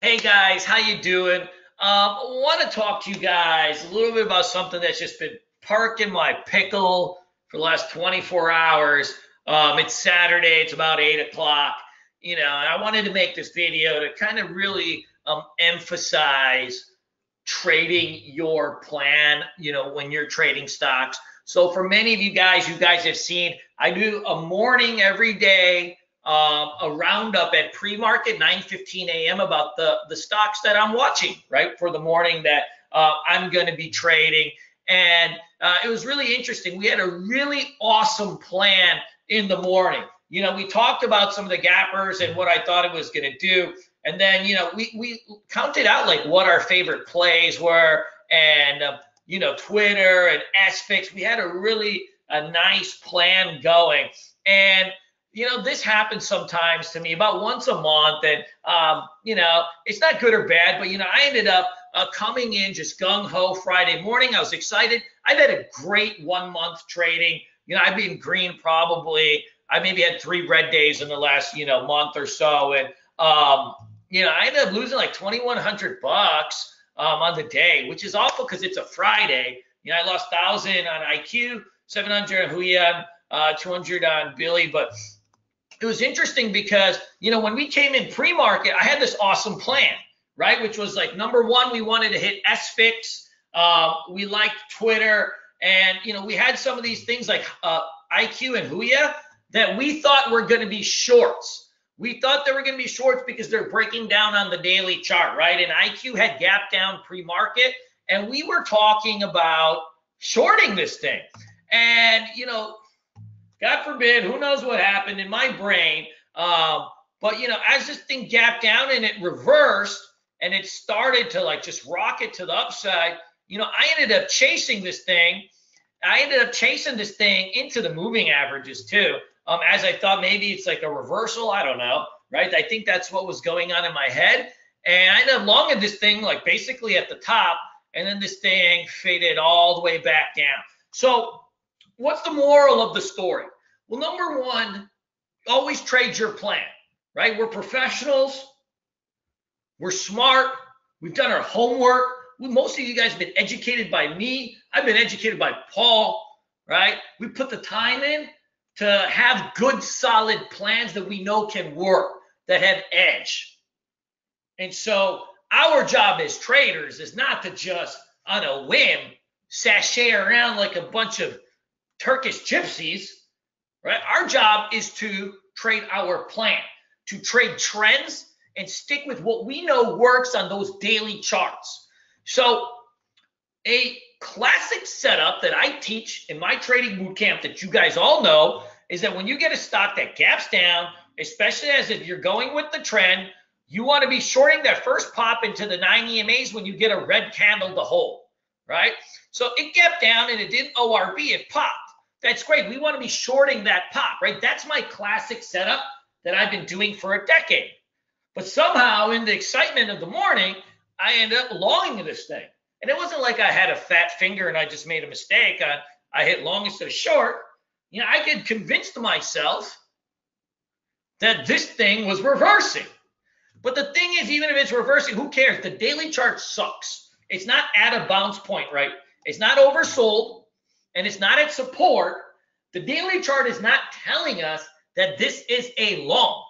Hey guys, how you doing? I want to talk to you guys a little bit about something that's just been parking my pickle for the last 24 hours. It's Saturday, it's about 8 o'clock, and I wanted to make this video to kind of really emphasize trading your plan, when you're trading stocks. So for many of you guys have seen, I do a morning every day, a roundup at pre-market 9:15 a.m. about the stocks that I'm watching, right, for the morning that I'm going to be trading. And it was really interesting. We had a really awesome plan in the morning. We talked about some of the gappers and what I thought it was going to do. And then, we counted out like what our favorite plays were, and, Twitter and SFIX. We had a nice plan going. And, this happens sometimes to me about once a month. And, it's not good or bad, but, I ended up coming in just gung-ho Friday morning. I was excited. I've had a great 1 month trading. I've been green probably. I maybe had 3 red days in the last, month or so. And, I ended up losing like $2,100 on the day, which is awful because it's a Friday. I lost 1,000 on IQ, 700 on Huiyan, 200 on Billy. But it was interesting because, when we came in pre-market, I had this awesome plan, right? Which was like, number one, we wanted to hit SFIX. We liked Twitter. And, we had some of these things like IQ and Huiya that we thought were going to be shorts. We thought they were going to be shorts because they're breaking down on the daily chart, right? And IQ had gap down pre-market, and we were talking about shorting this thing. And, God forbid, who knows what happened in my brain. But, as this thing gapped down and it reversed and it started to like just rocket to the upside, I ended up chasing this thing. I ended up chasing this thing into the moving averages too. As I thought maybe it's like a reversal. I don't know, right? I think that's what was going on in my head. And I ended up longing this thing like basically at the top, and then this thing faded all the way back down. So what's the moral of the story? Well, number one, always trade your plan, right? We're professionals. We're smart. We've done our homework. Most of you guys have been educated by me. I've been educated by Paul, right? We put the time in to have good, solid plans that we know can work, that have edge. And so our job as traders is not to just, on a whim, sashay around like a bunch of Turkish gypsies, right? Our job is to trade our plan, to trade trends and stick with what we know works on those daily charts. So a classic setup that I teach in my trading bootcamp that you guys all know is that when you get a stock that gaps down, especially as if you're going with the trend, you want to be shorting that first pop into the 9 EMAs when you get a red candle to hold, right? So it gapped down and it didn't ORB, it popped. That's great. We want to be shorting that pop, right? That's my classic setup that I've been doing for a decade. But somehow in the excitement of the morning, I ended up longing this thing. And it wasn't like I had a fat finger and I just made a mistake. I hit long instead of short. I had convinced myself that this thing was reversing. But the thing is, even if it's reversing, who cares? The daily chart sucks. It's not at a bounce point, right? It's not oversold, and it's not at support. The daily chart is not telling us that this is a long.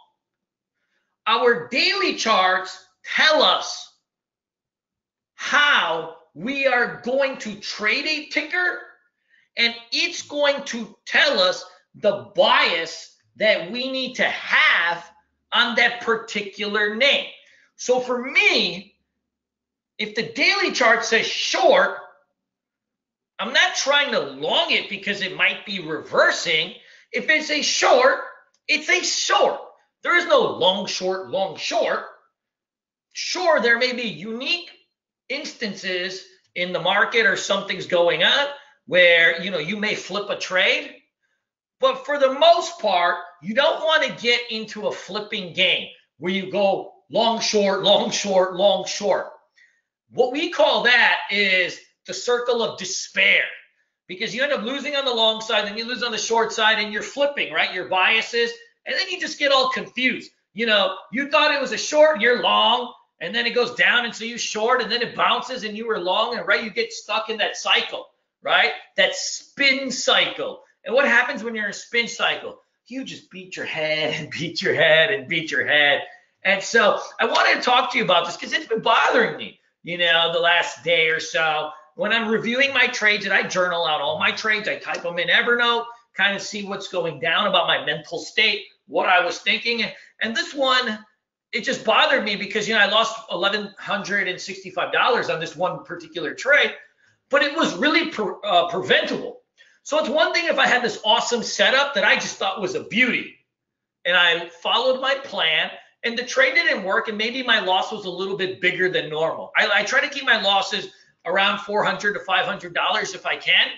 Our daily charts tell us how we are going to trade a ticker, and it's going to tell us the bias that we need to have on that particular name. So for me, if the daily chart says short, I'm not trying to long it because it might be reversing. If it's a short, it's a short. There is no long, short, long, short. Sure, there may be unique instances in the market or something's going on where, you may flip a trade. But for the most part, you don't want to get into a flipping game where you go long, short, long, short, long, short. What we call that is the circle of despair, because you end up losing on the long side, then you lose on the short side, and you're flipping, right? Your biases, and then you just get all confused. You thought it was a short, you're long, and then it goes down, and so you short, and then it bounces, and you were long, and right, you get stuck in that cycle, right? That spin cycle. And what happens when you're in a spin cycle? You just beat your head and beat your head and beat your head. And so I wanted to talk to you about this because it's been bothering me, the last day or so. When I'm reviewing my trades, and I journal out all my trades, I type them in Evernote, kind of see what's going down about my mental state, what I was thinking. And this one, it just bothered me because, I lost $1,165 on this one particular trade, but it was really preventable. So it's one thing if I had this awesome setup that I just thought was a beauty, and I followed my plan, and the trade didn't work, and maybe my loss was a little bit bigger than normal. I try to keep my losses around $400 to $500 if I can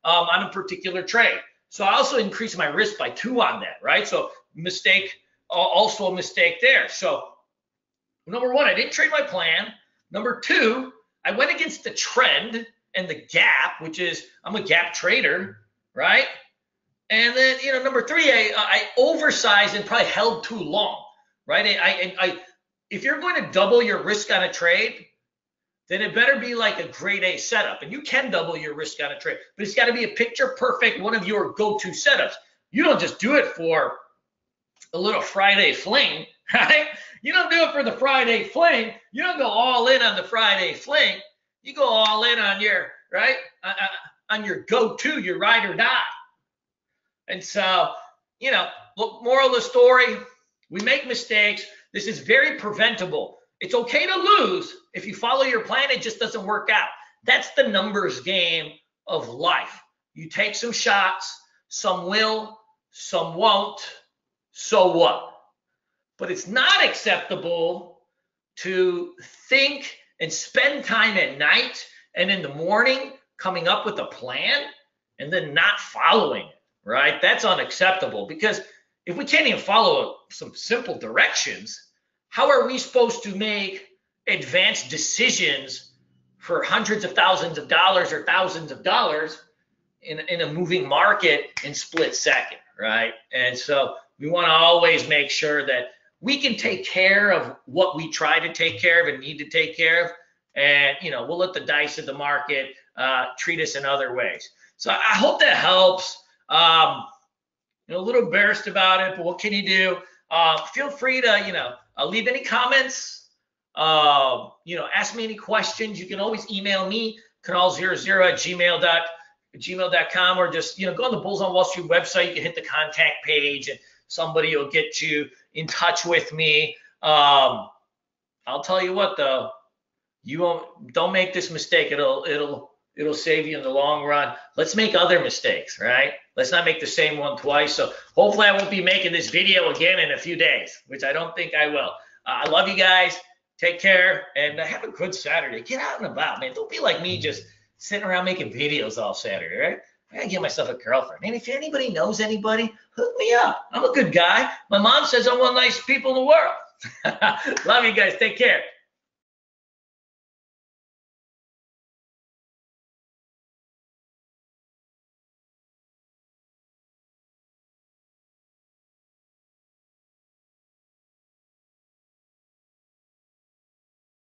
on a particular trade. So I also increase my risk by 2 on that, right? So also a mistake there. So number 1, I didn't trade my plan. Number 2, I went against the trend and the gap, which is I'm a gap trader, right? And then, number 3, I oversized and probably held too long, right? If you're going to double your risk on a trade, then it better be like a grade A setup. And you can double your risk on a trade, but it's got to be a picture perfect, one of your go-to setups. You don't just do it for a little Friday fling, right? You don't do it for the Friday fling. You don't go all in on the Friday fling. You go all in on your, right, on your go-to, your ride or die. And so, look, moral of the story, we make mistakes. This is very preventable. It's okay to lose. If you follow your plan, it just doesn't work out. That's the numbers game of life. You take some shots, some will, some won't, so what? But it's not acceptable to think and spend time at night and in the morning coming up with a plan and then not following it, right? That's unacceptable, because if we can't even follow some simple directions, how are we supposed to make advanced decisions for hundreds of thousands of dollars or thousands of dollars in a moving market in split second, right? And so we want to always make sure that we can take care of what we try to take care of and need to take care of. And, we'll let the dice of the market treat us in other ways. So I hope that helps. A little embarrassed about it, but what can you do? Feel free to, leave any comments, ask me any questions. You can always email me, canal00@gmail.com, or just, go on the Bulls on Wall Street website. You can hit the contact page and somebody will get you in touch with me. I'll tell you what, though, don't make this mistake. It'll save you in the long run. Let's make other mistakes, right? Let's not make the same one twice. So hopefully I won't be making this video again in a few days, which I don't think I will. I love you guys. Take care and have a good Saturday. Get out and about, man. Don't be like me, just sitting around making videos all Saturday, right? I gotta get myself a girlfriend. And if anybody knows anybody, hook me up. I'm a good guy. My mom says I'm one of the nicest people in the world. Love you guys. Take care.